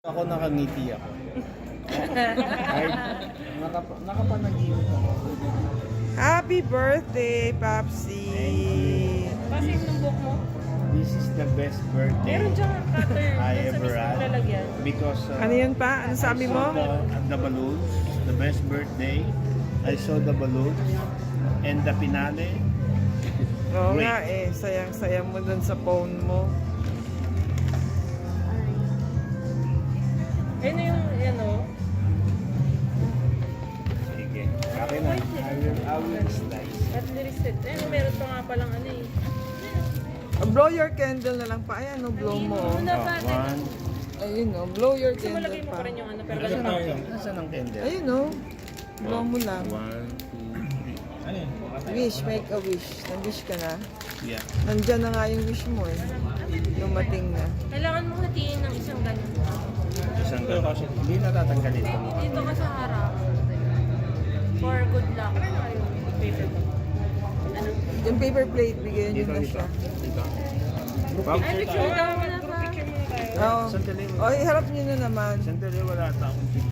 Ako nakangiti ako. Kahit nakapanaginip ako. Happy birthday, Papsi! Kasi yung book mo, This is the best birthday meron dyan cutter I dun sa ever mismong had. lalagyan. Because Ano yun pa? Ano sabi I mo? saw the balloons, the best birthday. I saw the balloons and the finale. Oo Great. nga eh, sayang-sayang mo dun sa phone mo. Ayun na yung, ano, Sige. Okay na. I will slice. at reset. Ayun, meron pa nga palang ano eh. Blow your candle na lang pa. Ayan, no, blow mo. Oh. Muna pa, One. Ayun, no, blow your Kasi candle malagay mo pa. pa rin yung ano, pero Nasaan ang candle? Ayun, no. Blow mo lang. 1, 2, 3. Ano yun? Wish, make a wish. Nag-wish ka na. Yeah. Nandyan na nga yung wish mo eh. Dumating na. kailangan mo hatiin ng isang ganyan. Isang kasi hindi natatanggal ito. Dito ka sa harap. For good luck. Ano yung paper mo? Ano? Yung paper plate, bigyan nyo Dito, na dito. siya. Dito. Ay, picture daw mo na ba? Picture muna tayo. Oo. Sandali mo. Oh, iharap nyo na naman. Sandali, wala tao.